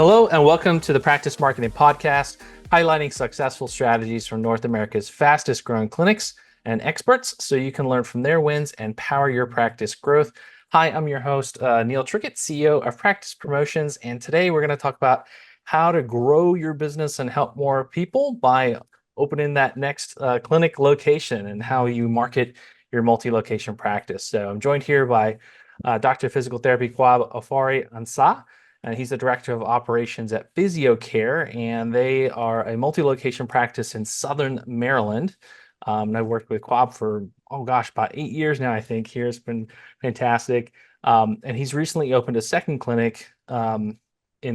Hello, and welcome to the Practice Marketing Podcast, highlighting successful strategies from North America's fastest growing clinics and experts so you can learn from their wins and power your practice growth. Hi, I'm your host, Neil Trickett, CEO of Practice Promotions, and today we're going to talk about how to grow your business and help more people by opening that next clinic location and how you market your multi-location practice. So I'm joined here by Dr. Physical Therapy Kwab Ofori-Ansah. And he's the director of operations at PhysioCare, and they are a multi-location practice in Southern Maryland. And I've worked with Kwab for, about 8 years now, I think. Here, it's been fantastic. And he's recently opened a second clinic in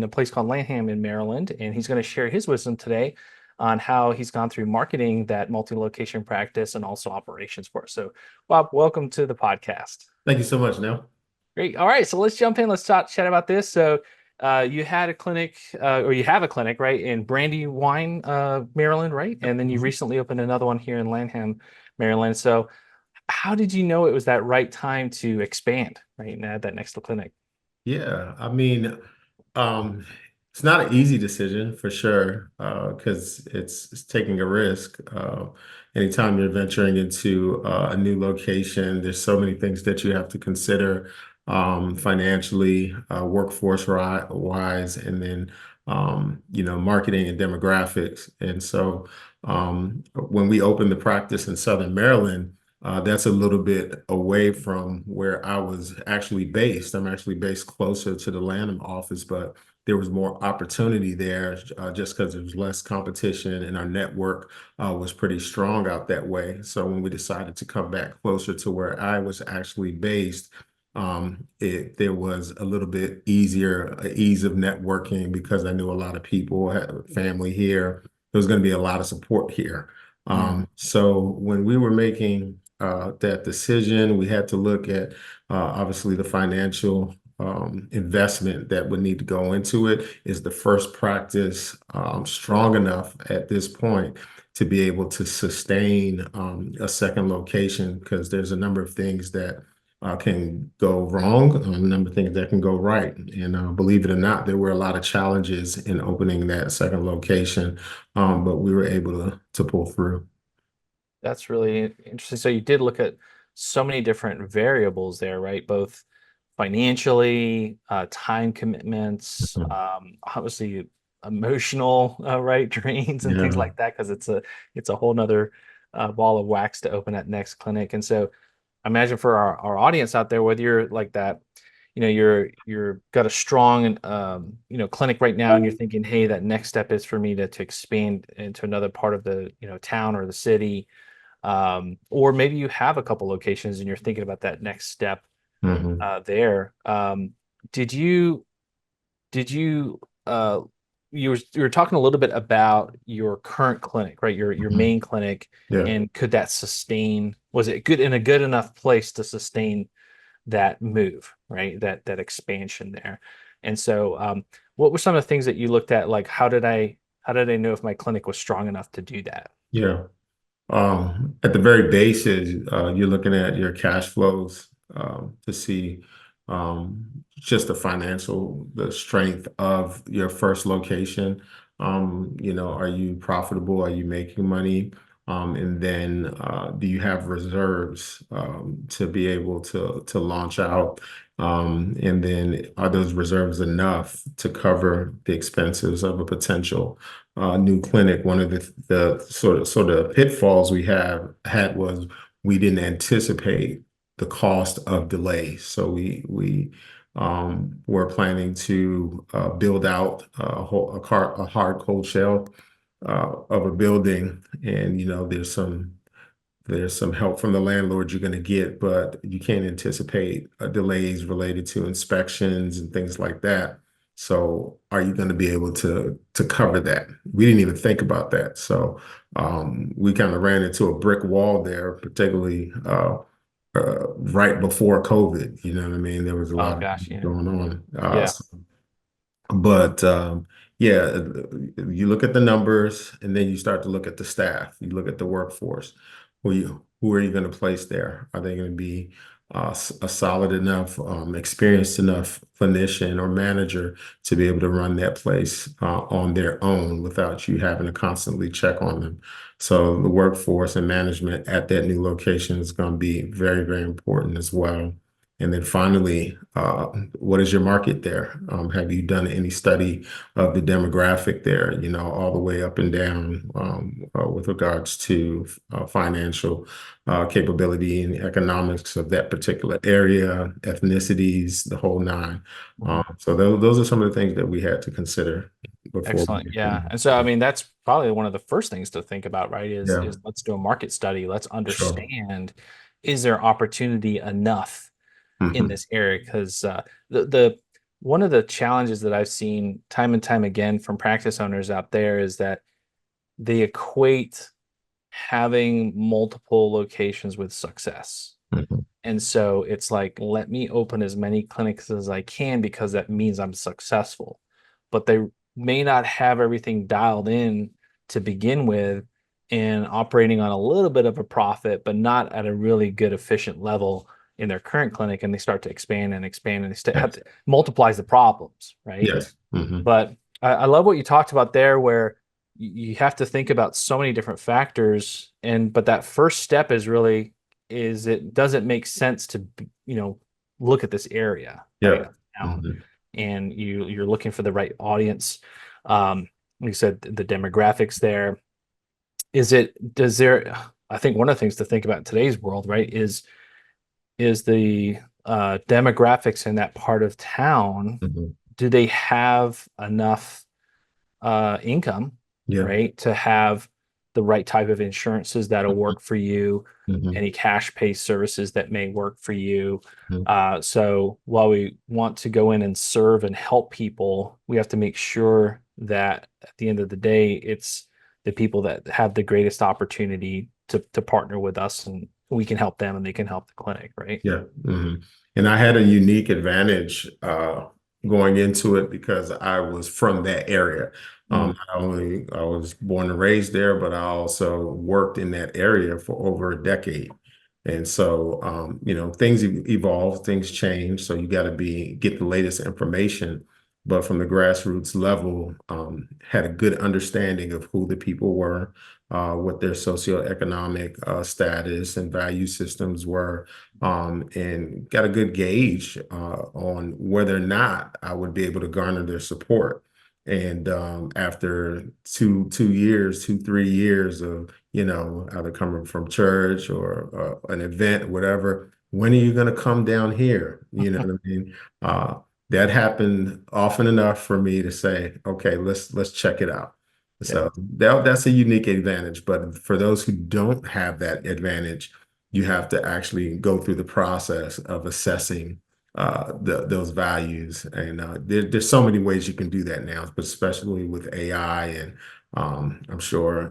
a place called Lanham in Maryland, and he's going to share his wisdom today on how he's gone through marketing that multi-location practice and also operations for it. So, Kwab, welcome to the podcast. Thank you so much, Neil. Great. All right. So let's jump in. Let's chat about this. So you had a clinic, or you have a clinic, right, in Brandywine, Maryland, right? And then you recently opened another one here in Lanham, Maryland. So how did you know it was that right time to expand, right, and add that next clinic? Yeah, um, it's not an easy decision for sure, because it's taking a risk. Anytime you're venturing into a new location, there's so many things that you have to consider, financially, wise, and then marketing and demographics. And so, when we opened the practice in Southern Maryland. That's a little bit away from where I was actually based. I'm actually based closer to the Lanham office, but there was more opportunity there, just because there was less competition and our network was pretty strong out that way. So when we decided to come back closer to where I was actually based, there was a little bit easier, ease of networking because I knew a lot of people, had family here. There was going to be a lot of support here. So when we were making that decision, we had to look at obviously the financial investment that would need to go into it. Is the first practice strong enough at this point to be able to sustain a second location? Because there's a number of things that can go wrong, a number of things that can go right. And believe it or not, there were a lot of challenges in opening that second location, but we were able to pull through. That's really interesting. So you did look at so many different variables there, right? Both financially, time commitments, obviously emotional, right, drains and things Yeah. like that, because it's a whole nother ball of wax to open that next clinic. And so I imagine for our audience out there, whether you're like that, you're got a strong clinic right now, and you're thinking, hey, that next step is for me to expand into another part of the town or the city, or maybe you have a couple locations and you're thinking about that next step Mhm. there. Did you did you you were talking a little bit about your current clinic, right? Your Mhm. main clinic, Yeah. and could that sustain? Was it good in a good enough place to sustain that move, right? That expansion there. And so, what were some of the things that you looked at? Like, how did I know if my clinic was strong enough to do that? Yeah. At the very basis, you're looking at your cash flows to see just the strength of your first location. Are you profitable? Are you making money? And then do you have reserves to be able to launch out? And then are those reserves enough to cover the expenses of a potential new clinic? One of the sort of pitfalls we have had was we didn't anticipate the cost of delays. So we were planning to build out a hard cold shell of a building, and there's some help from the landlord you're going to get, but you can't anticipate delays related to inspections and things like that. So are you going to be able to cover that? We didn't even think about that. So we kind of ran into a brick wall there, particularly right before COVID. You know what I mean? There was a Oh lot of gosh, yeah, going on. yeah. But yeah, you look at the numbers and then you start to look at the staff. You look at the workforce. Who are you going to place there? Are they going to be a solid enough, experienced enough clinician or manager to be able to run that place on their own without you having to constantly check on them. So the workforce and management at that new location is going to be very, very important as well. And then finally, what is your market there? Have you done any study of the demographic there, all the way up and down with regards to financial capability and economics of that particular area, ethnicities, the whole nine. Mhm. So those are some of the things that we had to consider before Excellent. Yeah. And so, I mean, that's probably one of the first things to think about, right? Yeah, Is let's do a market study. Let's sure. understand, is there opportunity enough in Hmm. this area? Because the one of the challenges that I've seen time and time again from practice owners out there is that they equate having multiple locations with success. Hmm. And so it's like, let me open as many clinics as I can because that means I'm successful. But they may not have everything dialed in to begin with and operating on a little bit of a profit, but not at a really good, efficient level in their current clinic. And they start to expand and they have Yes. to multiplies the problems, right? Yes. Hmm. But I love what you talked about there, where you have to think about so many different factors. And but that first step is really is it doesn't make sense to look at this area, right, Yeah. of town, Hmm. and you're looking for the right audience. Like you said, the demographics there. Is it does there? I think one of the things to think about in today's world, right, is the demographics in that part of town. Hmm. Do they have enough income, Yeah. right, to have the right type of insurances that'll Hmm. work for you, Hmm. any cash pay services that may work for you. Hmm. So while we want to go in and serve and help people, we have to make sure that at the end of the day, it's the people that have the greatest opportunity to partner with us, and we can help them and they can help the clinic, right? Yeah. And I had a unique advantage going into it because I was from that area. Mm, Not only I was born and raised there, but I also worked in that area for over a decade. And so, things evolve, things change. So you got to get the latest information. But from the grassroots level, had a good understanding of who the people were, what their socioeconomic status and value systems were, and got a good gauge on whether or not I would be able to garner their support. And after 2 years, 3 years of, either coming from church or an event, whatever, when are you going to come down here? You know what I mean? Uh, that happened often enough for me to say, okay, let's check it out. yeah. So that's a unique advantage. But for those who don't have that advantage, you have to actually go through the process of assessing those values. And there's so many ways you can do that now, but especially with AI. And I'm sure,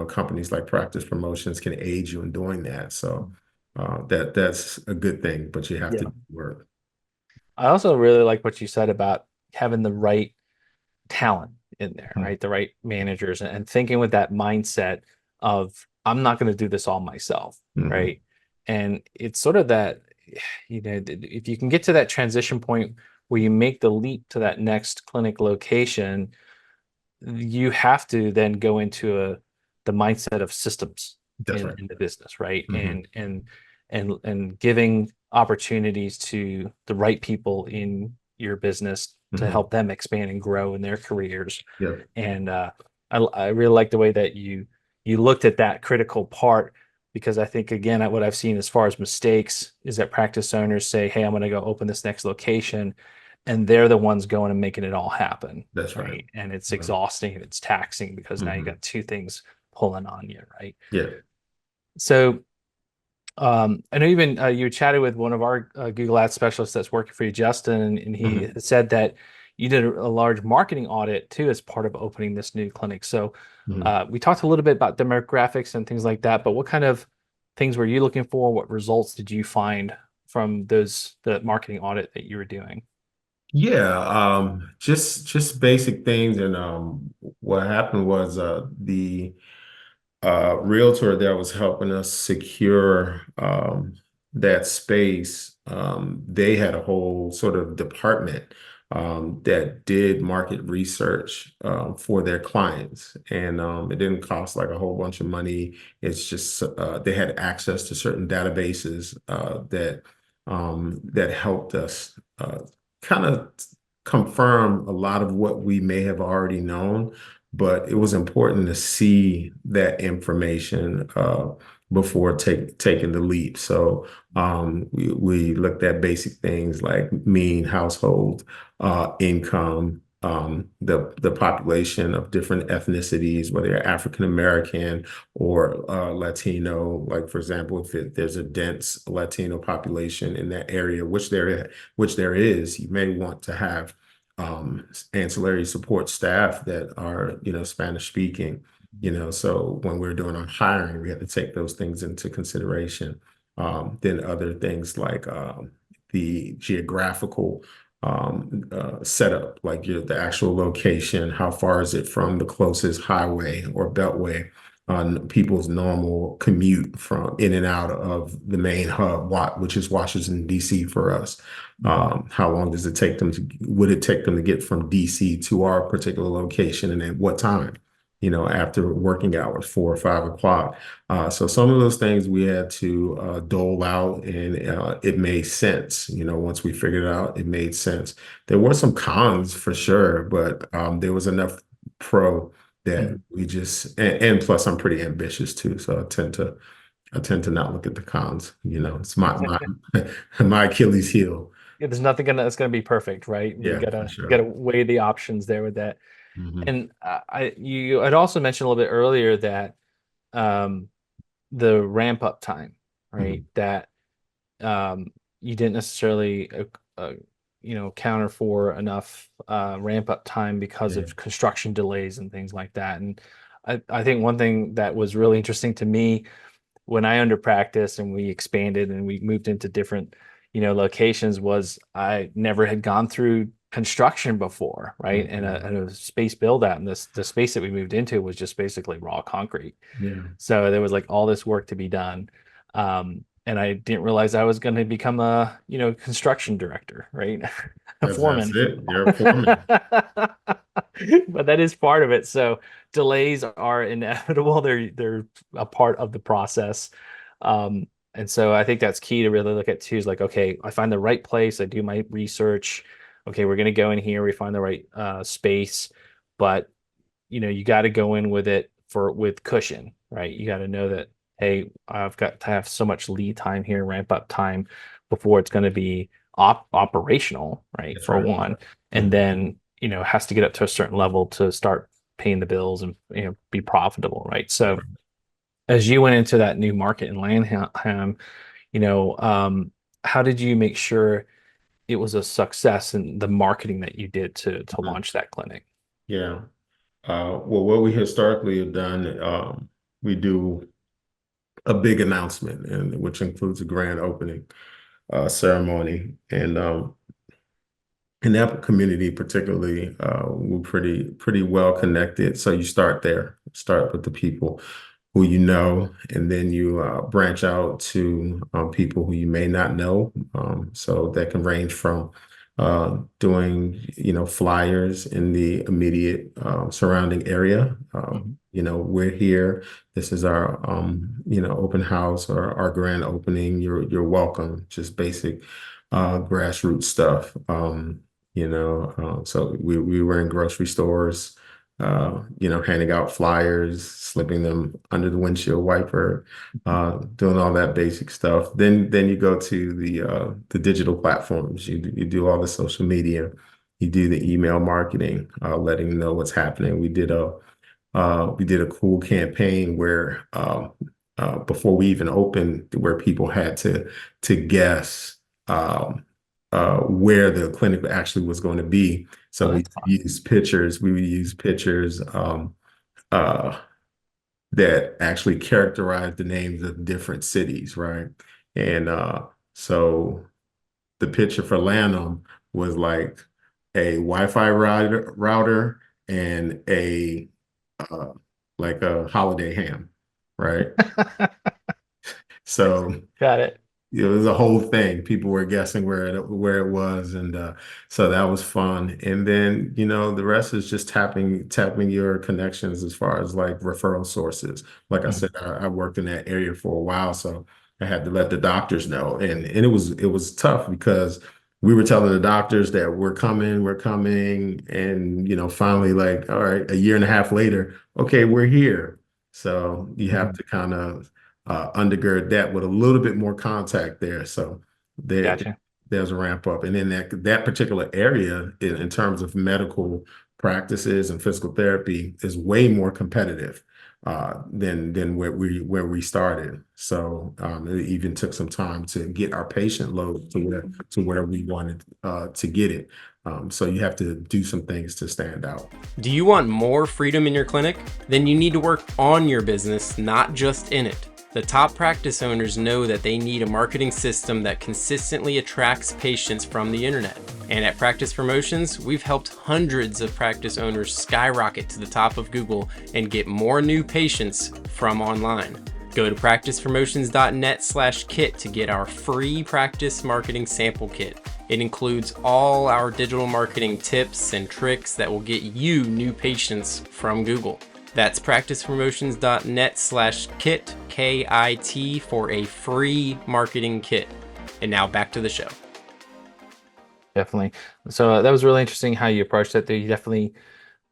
companies like Practice Promotions can aid you in doing that. So that's a good thing, but you have to Yeah. do work. I also really like what you said about having the right talent in there, Mhm. right? The right managers and thinking with that mindset of I'm not going to do this all myself, Mhm. right? And it's sort of that, if you can get to that transition point where you make the leap to that next clinic location, you have to then go into the mindset of systems That's right. in the business, right? Hmm. And giving opportunities to the right people in your business to Hmm. help them expand and grow in their careers. Yeah. And I really like the way that you looked at that critical part, because I think again what I've seen as far as mistakes is that practice owners say, "Hey, I'm going to go open this next location," and they're the ones going and making it all happen, That's right. right? And it's exhausting and it's taxing because now you Hmm. got two things pulling on you, right? Yeah. So I know even you chatted with one of our Google Ads specialists that's working for you, Justin, and he Hmm. said that you did a large marketing audit too as part of opening this new clinic. So Hmm. we talked a little bit about demographics and things like that, but what kind of things were you looking for? What results did you find from the marketing audit that you were doing? Yeah, just basic things. And what happened was the realtor that was helping us secure that space, they had a whole sort of department that did market research for their clients. And it didn't cost like a whole bunch of money. It's just they had access to certain databases that helped us kind of confirm a lot of what we may have already known. But it was important to see that information before taking the leap. So we looked at basic things like mean household income, the population of different ethnicities, whether you're African American or Latino. Like for example, if there's a dense Latino population in that area, which there is, you may want to have ancillary support staff that are, Spanish speaking. So when we're doing our hiring, we have to take those things into consideration. Then other things like the geographical setup, like the actual location, how far is it from the closest highway or beltway on people's normal commute from in and out of the main hub, which is Washington, D.C. for us. How long does it take them would it take them to get from DC to our particular location and at what time? After working hours, 4 or 5 o'clock. So some of those things we had to dole out, and it made sense. Once we figured it out, it made sense. There were some cons for sure, but there was enough pro that Mhm. we just, and plus I'm pretty ambitious too, so I tend to not look at the cons. It's my my Achilles heel. Yeah, there's nothing that's gonna be perfect, right? You Yeah, for gotta you sure. gotta weigh the options there with that. Hmm. And you had also mentioned a little bit earlier that um, the ramp up time, right? Hmm. That you didn't necessarily counter for enough ramp up time because Yeah. of construction delays and things like that. And I think one thing that was really interesting to me when I under practice and we expanded and we moved into different, locations was I never had gone through construction before, right? And Hmm. a space build out, and the space that we moved into was just basically raw concrete. Yeah. So there was like all this work to be done. And I didn't realize I was going to become a, construction director, right? A That's foreman. it. You're a foreman. But that is part of it. So delays are inevitable. They're a part of the process. And so I think that's key to really look at too, is like, okay, I find the right place, I do my research. Okay, we're gonna go in here, we find the right space, but you got to go in with it with cushion, right? You got to know that, hey, I've got to have so much lead time here, ramp up time before it's going to be operational, right? That's For right. one, and Mhm. then has to get up to a certain level to start paying the bills and be profitable, right? So as you went into that new market in Lanham, you know, um, how did you make sure it was a success in the marketing that you did to Mhm. launch that clinic? Yeah. Well, what we historically have done, we do a big announcement, and which includes a grand opening ceremony, and in that community particularly, we're pretty well connected. So you start there, start with the people who you know, and then you branch out to people who you may not know. So that can range from doing, flyers in the immediate surrounding area. Mhm. We're here. This is our, open house or our grand opening. You're welcome. Just basic grassroots stuff. So we were in grocery stores, handing out flyers, slipping them under the windshield wiper, doing all that basic stuff. Then you go to the digital platforms. You do all the social media, you do the email marketing, letting them know what's happening. We did a cool campaign where before we even opened, where people had to guess where the clinic actually was going to be. Oh, So we that's fun. use pictures. We would use pictures uh, that actually characterize the names of different cities, right? And so the picture for Lanham was like a Wi-Fi router and a uh, a holiday ham, right? So Got it. it was a whole thing. People were guessing where it was, and so that was fun. And then, the rest is just tapping your connections as far as like referral sources. Like I Mhm. said, I worked in that area for a while, so I had to let the doctors know, and it was tough because we were telling the doctors that we're coming, and finally, like, all right, a year and a half later, okay, we're here. So you have Mhm. to kind of undergird that with a little bit more contact there. So there, Gotcha. there's a ramp up. And in that particular area, in terms of medical practices and physical therapy, is way more competitive than where we started. So it even took some time to get our patient load to where we wanted to get it. So you have to do some things to stand out. Do you want more freedom in your clinic? Then you need to work on your business, not just in it. The top practice owners know that they need a marketing system that consistently attracts patients from the internet. And at Practice Promotions, we've helped hundreds of practice owners skyrocket to the top of Google and get more new patients from online. Go to practicepromotions.net/kit to get our free practice marketing sample kit. It includes all our digital marketing tips and tricks that will get you new patients from Google. That's practicepromotions.net/kit, KIT, for a free marketing kit. And now back to the show. Definitely. So that was really interesting how you approached that. You definitely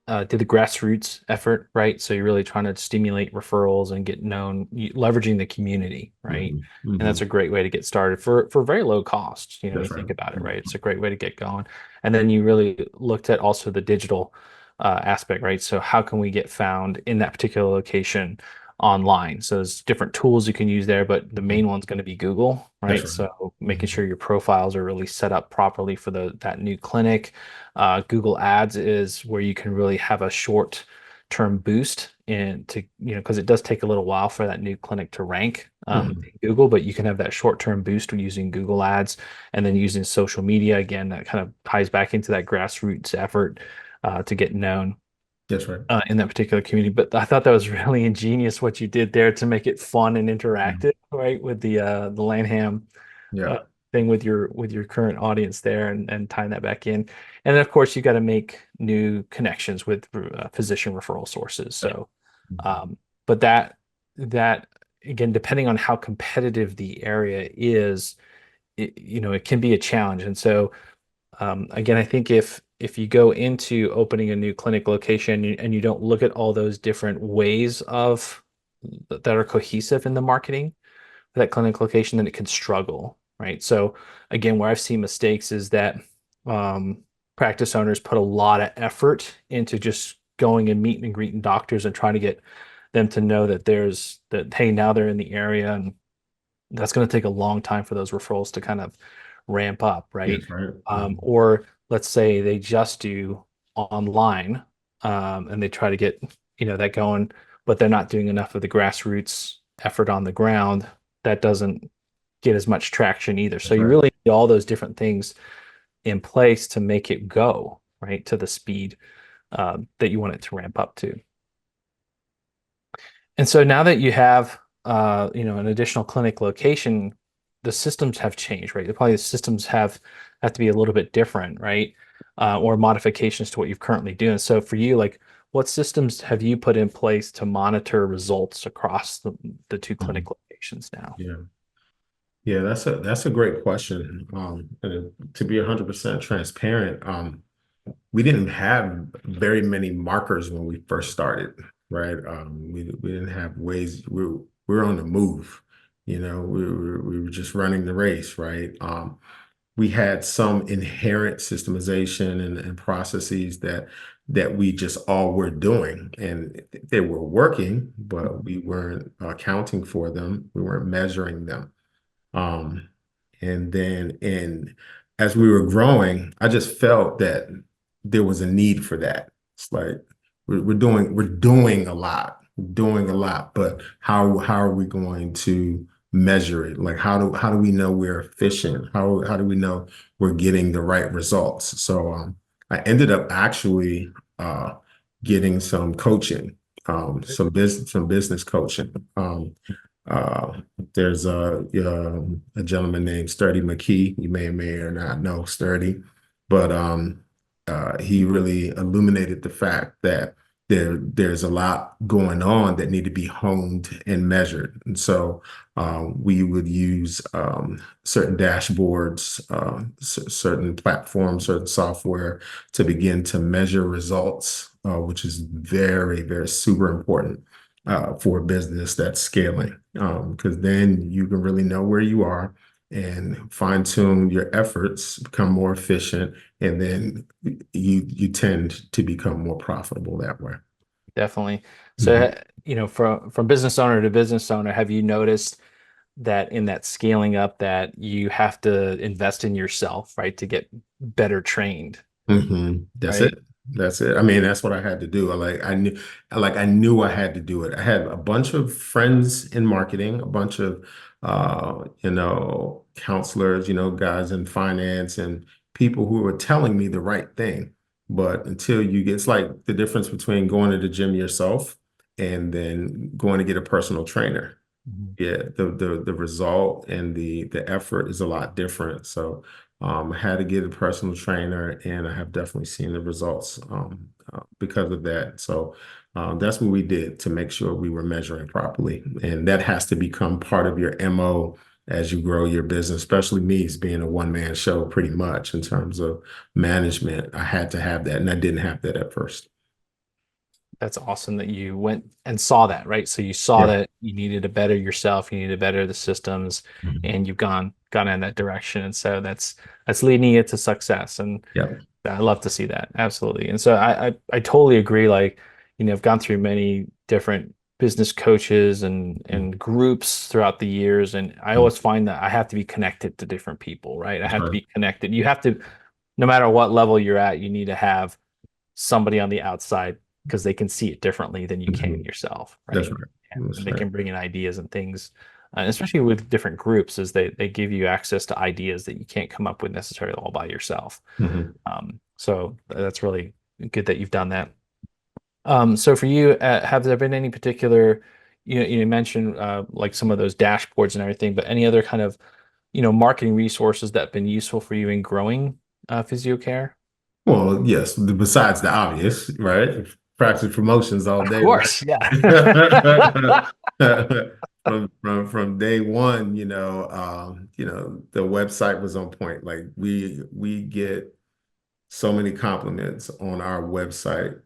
did the grassroots effort, right? So you're really trying to stimulate referrals and get known, leveraging the community, right? Mhm, And that's mhm. a great way to get started for very low cost. You That's right. think about it, right? It's a great way to get going. And then you really looked at also the digital aspect, right? So how can we get found in that particular location online? So there's different tools you can use there, but the Mhm. main one's going to be Google, That's right? right. So making Mhm. sure your profiles are really set up properly for that new clinic. Google Ads is where you can really have a short term boost because it does take a little while for that new clinic to rank Mhm. in Google, but you can have that short term boost using Google Ads and then using social media. Again, that kind of ties back into that grassroots effort to get known That's right. in that particular community. But I thought that was really ingenious what you did there to make it fun and Mhm. interactive, right? With the Lanham Yeah. uh, thing with your current audience there and tying that back in. And then of course you got to make new connections with physician referral sources. So, Mhm. um, but that again, depending on how competitive the area is, it can be a challenge. And so again, I think if you go into opening a new clinic location and you don't look at all those different ways of that are cohesive in the marketing for that clinic location, then it can struggle, right? So again, where I've seen mistakes is that um, practice owners put a lot of effort into just going and meeting and greeting doctors and trying to get them to know that hey, now they're in the area, and that's going to take a long time for those referrals to kind of ramp up, right? That's right. Or let's say they just do online, and they try to get that going, but they're not doing enough of the grassroots effort on the ground. That doesn't get as much traction either. So That's you right. really need all those different things in place to make it go right to the speed that you want it to ramp up to. And so now that you have an additional clinic location, the systems have changed, right? Probably the systems have to be a little bit different, right? Or modifications to what you've currently doing. So for you, like what systems have you put in place to monitor results across the two clinic Mhm. locations now? Yeah. Yeah, that's a great question. And to be 100% transparent, we didn't have very many markers when we first started, right? We didn't have ways. We were on the move, we were just running the race, right? We had some inherent systemization and processes that we just all were doing, and they were working, but we weren't accounting for them. We weren't measuring them. Um, and then as we were growing, I just felt that there was a need for that. It's like we're doing a lot, but how are we going to measure it? Like how do we know we're efficient? How do we know we're getting the right results? So I ended up actually getting some coaching, some business coaching. Uh, there's a gentleman named Sturdy McKee. You may or may or not know Sturdy, but he really illuminated the fact that there's a lot going on that need to be honed and measured. And so we would use certain dashboards, certain platforms, certain software to begin to measure results, which is very, very super important for a business that's scaling, because then you can really know where you are and fine tune your efforts, become more efficient, and then you tend to become more profitable that way. Definitely. Mhm. So, from business owner to business owner, have you noticed that in that scaling up that you have to invest in yourself, right, to get better trained, That's right? it. That's it. I mean, that's what I had to do. I knew I had to do it. I had a bunch of friends in marketing, a bunch of counselors, guys in finance and people who were telling me the right thing. But until it's like the difference between going to the gym yourself and then going to get a personal trainer. Mhm. Yeah, the result and the effort is a lot different. So I had to get a personal trainer, and I have definitely seen the results because of that. So that's what we did to make sure we were measuring properly, and that has to become part of your MO as you grow your business. Especially me, as being a one-man show, pretty much in terms of management. I had to have that, and I didn't have that at first. That's awesome that you went and saw that, right? So you saw Yeah. that you needed to better yourself, you need to better the systems, Mhm. and you've gone in that direction. And so that's leading you to success. And Yeah. I love to see that. Absolutely. And so I totally agree. Like, I've gone through many different business coaches and groups throughout the years, and I Mhm. always find that I have to be connected to different people, right? I That's have to right. be connected. You have to, no matter what level you're at, you need to have somebody on the outside because they can see it differently than you can Mhm. yourself, That's right? right. And That's they right. can bring in ideas and things, especially with different groups, is they give you access to ideas that you can't come up with necessarily all by yourself. Mhm. So that's really good that you've done that. So for you, have there been any particular, you mentioned like some of those dashboards and everything, but any other kind of, marketing resources that have been useful for you in growing PhysioCare? Well, yes, besides the obvious, right? Practice promotions all Of day, right? course, yeah. From day one, the website was on point. Like we get so many compliments on our website.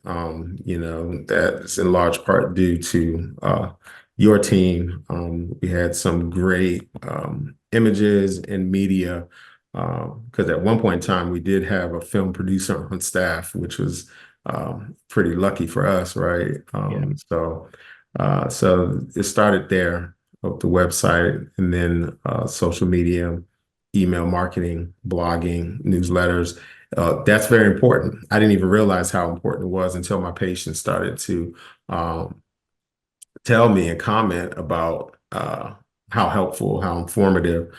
That's in large part due to your team. We had some great images and media because at one point in time we did have a film producer on staff, which was pretty lucky for us, right? Yeah. So it started there of the website, and then social media, email marketing, blogging, newsletters. That's very important. I didn't even realize how important it was until my patients started to um, tell me and comment about how helpful, how informative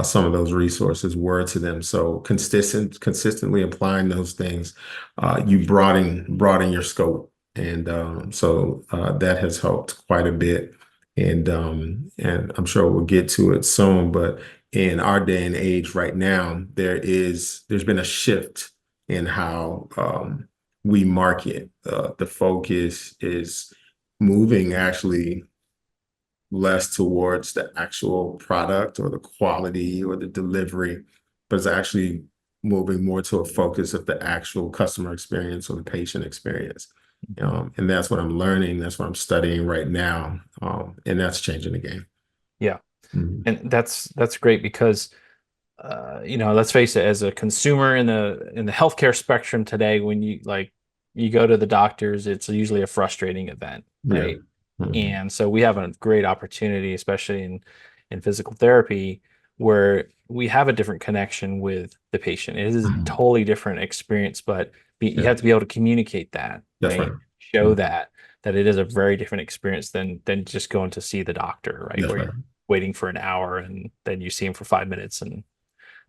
some of those resources were to them. So consistently applying those things, you broaden your scope, and that has helped quite a bit. And I'm sure we'll get to it soon, but in our day and age right now, there's been a shift in how we market. The focus is moving actually less towards the actual product or the quality or the delivery, but it's actually moving more to a focus of the actual customer experience or the patient experience. And that's what I'm learning. That's what I'm studying right now. And that's changing the game. Yeah. Mhm. And that's great because let's face it, as a consumer in the healthcare spectrum today, when you go to the doctors, it's usually a frustrating event, Yeah. right? Mhm. And so we have a great opportunity, especially in physical therapy, where we have a different connection with the patient. It is a Mhm. totally different experience, but you Yeah, have to be able to communicate that, that's right. right? Show Mhm. that it is a very different experience than just going to see the doctor, right? That's Where right. you're waiting for an hour and then you see him for 5 minutes and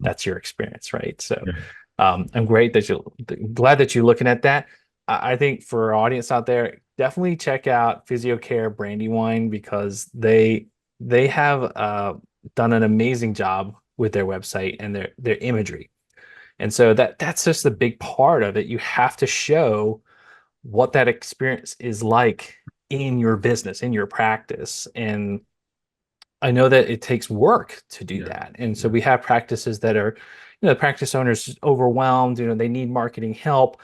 that's your experience, right? So Yeah. I'm great that glad that you're looking at that. I think for our audience out there, definitely check out PhysioCare Brandywine because they have done an amazing job with their website and their imagery. And so that's just a big part of it. You have to show what that experience is like in your business, in your practice. And I know that it takes work to do Yeah. that. And so Yeah. we have practices that are, the practice owners overwhelmed, they need marketing help,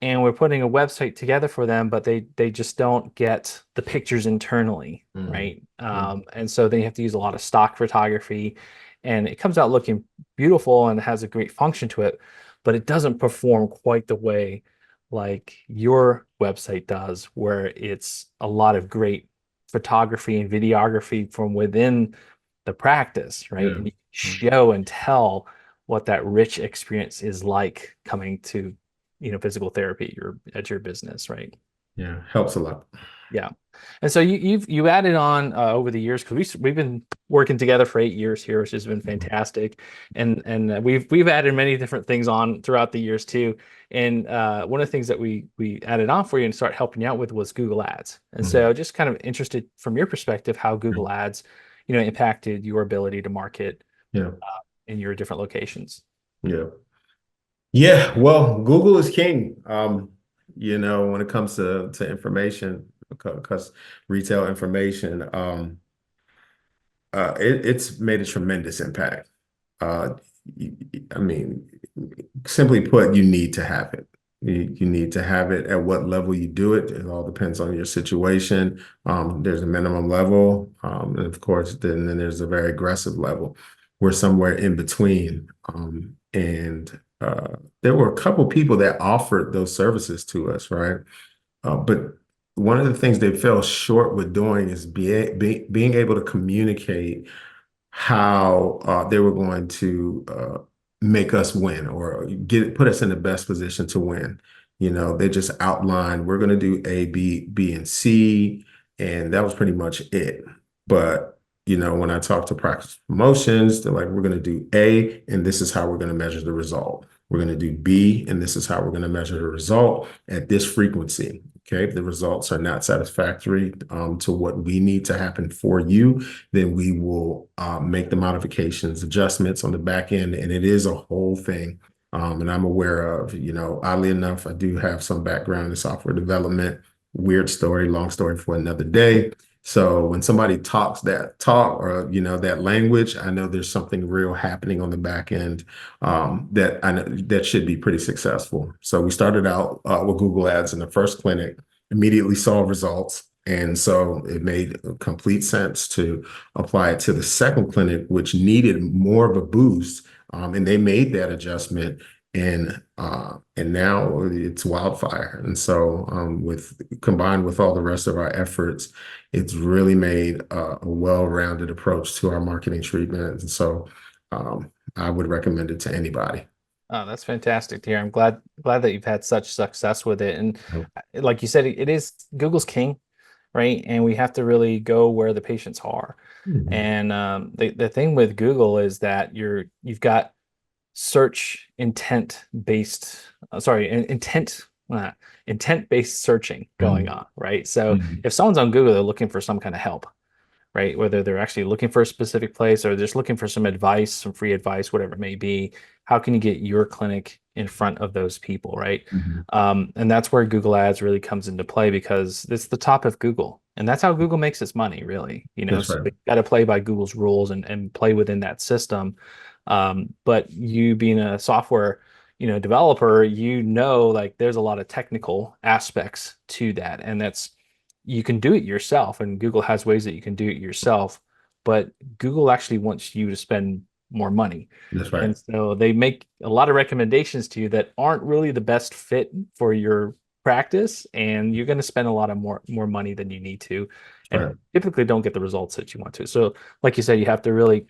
and we're putting a website together for them, but they just don't get the pictures internally, Mm. right? Mm. And so they have to use a lot of stock photography, and it comes out looking beautiful and has a great function to it, but it doesn't perform quite the way like your website does, where it's a lot of great photography and videography from within the practice, right? Yeah. And you show and tell what that rich experience is like coming to physical therapy at your business, right? Yeah. Helps a lot. Yeah. And so you added on over the years, because we've been working together for 8 years here, which has been Mhm. fantastic, and we've added many different things on throughout the years too. And one of the things that we added on for you and start helping you out with was Google Ads. And Mhm. so just kind of interested from your perspective how Google Ads, impacted your ability to market Yeah. in your different locations. Yeah. Yeah. Well, Google is king. When it comes to information, because retail information, it's made a tremendous impact. Uh, I mean, simply put, you need to have it. You need to have it. At what level you do it, it all depends on your situation. There's a minimum level, and of course, then there's a very aggressive level. We're somewhere in between. And there were a couple people that offered those services to us, right? But one of the things they fell short with doing is being able to communicate how they were going to make us win or put us in the best position to win. They just outlined we're going to do A, B, and C, and that was pretty much it. But when I talk to practice promotions, they're like, we're going to do A, and this is how we're going to measure the result. We're going to do B, and this is how we're going to measure the result at this frequency. Okay, if the results are not satisfactory to what we need to happen for you, then we will make the modifications, adjustments on the back end. And it is a whole thing. And I'm aware of, oddly enough, I do have some background in software development. Weird story, long story for another day. So when somebody talks that talk or, that language, I know there's something real happening on the back end that I know that should be pretty successful. So we started out with Google Ads in the first clinic, immediately saw results. And so it made complete sense to apply it to the second clinic, which needed more of a boost. And they made that adjustment, and now it's wildfire. And so with combined with all the rest of our efforts, it's really made a well-rounded approach to our marketing treatment. And so I would recommend it to anybody. Oh, that's fantastic to hear. I'm glad that you've had such success with it. And like you said, it is Google's king, right? And we have to really go where the patients are. Mhm. And the thing with Google is that you've got search intent based, sorry, intent based searching going Mhm. on, right? So Mhm. if someone's on Google, they're looking for some kind of help, right? Whether they're actually looking for a specific place or just looking for some advice, some free advice, whatever it may be. How can you get your clinic in front of those people, right? Mhm. And that's where Google Ads really comes into play because it's the top of Google. And that's how Google makes its money, really. That's So right. you got to play by Google's rules and play within that system. But you being a software, developer, like there's a lot of technical aspects to that. And you can do it yourself, and Google has ways that you can do it yourself, but Google actually wants you to spend more money. That's right. And so they make a lot of recommendations to you that aren't really the best fit for your practice, and you're going to spend a lot of more money than you need to, That's and right. typically don't get the results that you want to. So, like you said, you have to really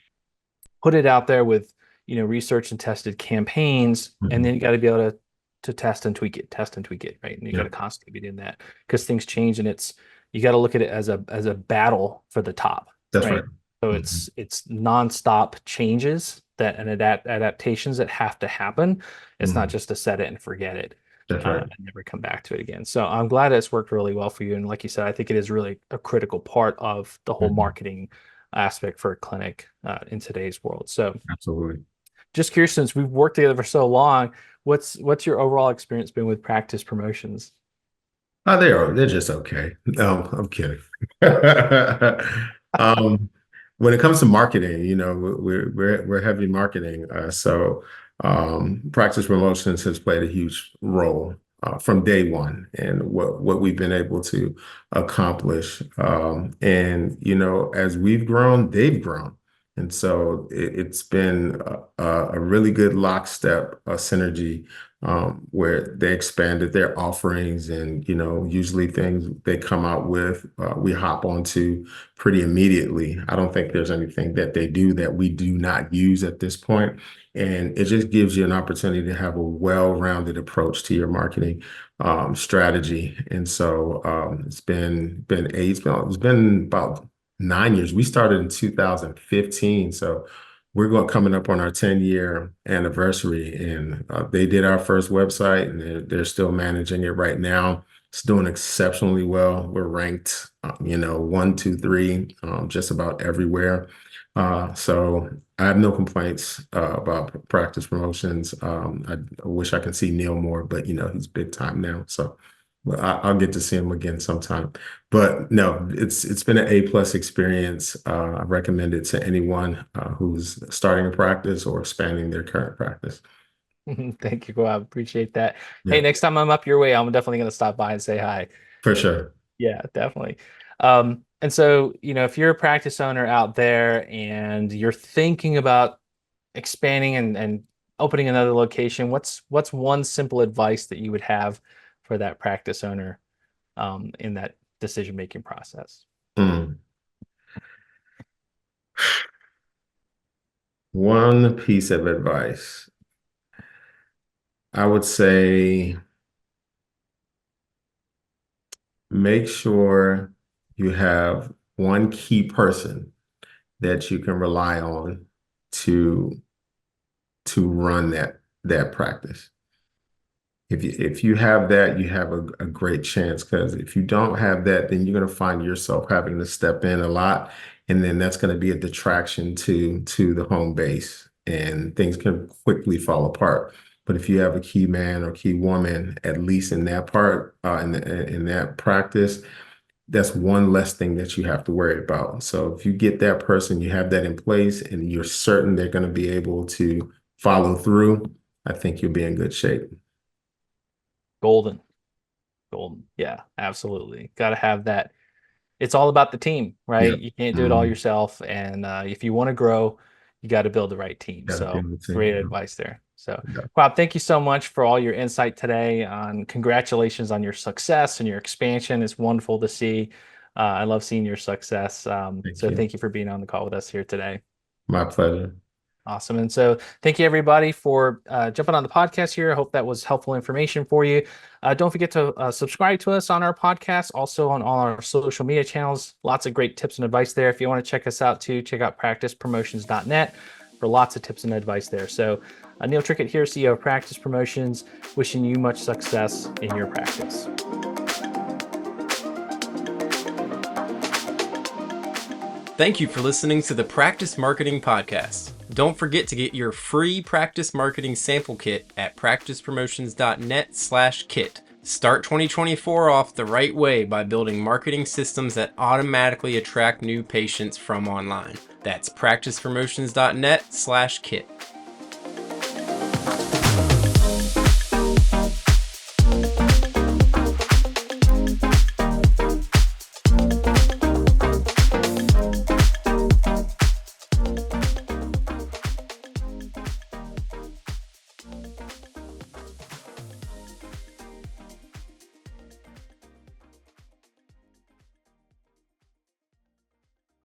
put it out there with research and tested campaigns, and Mhm. then you got to be able to test and tweak it, right? And you got Yeah, to constantly be doing that because things change, and you got to look at it as a battle for the top, that's right. right? So Mhm. it's nonstop changes and adaptations that have to happen. It's not Mhm. just to set it and forget it. That's right. And never come back to it again. So I'm glad it's worked really well for you. And like you said, I think it is really a critical part of the whole Mhm. marketing aspect for a clinic in today's world. So Absolutely. just curious, since we've worked together for so long, what's your overall experience been with practice promotions? Oh, they're just okay. No, I'm kidding. Um, when it comes to marketing, we're heavy marketing. Practice promotions has played a huge role from day one and what we've been able to accomplish. And as we've grown, they've grown. And so it's been a really good lockstep, synergy where they expanded their offerings and, usually things they come out with, we hop onto pretty immediately. I don't think there's anything that they do that we do not use at this point. And it just gives you an opportunity to have a well-rounded approach to your marketing strategy. And so it's been about 9 years. We started in 2015. So we're coming up on our 10-year anniversary, and they did our first website, and they're still managing it right now. It's doing exceptionally well. We're ranked, 1, 2, 3, just about everywhere. So I have no complaints about practice promotions. I wish I could see Neil more, but he's big time now. So well, I'll get to see him again sometime. But no, it's been an A+ experience. I recommend it to anyone who's starting a practice or expanding their current practice. Thank you, Kwab. Appreciate that. Hey, Yeah, next time I'm up your way, I'm definitely going to stop by and say hi. for sure. Yeah, definitely. And so, if you're a practice owner out there and you're thinking about expanding and opening another location, what's one simple advice that you would have for that practice owner in that decision-making process? Mm. One piece of advice, I would say make sure you have one key person that you can rely on to run that practice. If you have that, you have a great chance, because if you don't have that, then you're going to find yourself having to step in a lot, and then that's going to be a detraction to the home base, and things can quickly fall apart. But if you have a key man or key woman, at least in that part, in that practice, that's one less thing that you have to worry about. So if you get that person, you have that in place, and you're certain they're going to be able to follow through, I think you'll be in good shape. Golden. Golden. Yeah, absolutely. Got to have that. It's all about the team, Yeah. right? You can't do it all yourself. And if you want to grow, you got to build the right team. Gotta be So able great to. advice there. So, Yeah. Bob, thank you so much for all your insight today. Congratulations on your success and your expansion. It's wonderful to see. I love seeing your success. Thank So you. thank you for being on the call with us here today. My pleasure. Awesome. And so thank you everybody for jumping on the podcast here. I hope that was helpful information for you. Don't forget to subscribe to us on our podcast, also on all our social media channels. Lots of great tips and advice there. If you want to check us out too, check out practicepromotions.net for lots of tips and advice there. So Neil Trickett here, CEO of Practice Promotions, wishing you much success in your practice. Thank you for listening to the Practice Marketing Podcast. Don't forget to get your free practice marketing sample kit at practicepromotions.net/kit. Start 2024 off the right way by building marketing systems that automatically attract new patients from online. That's practicepromotions.net/kit.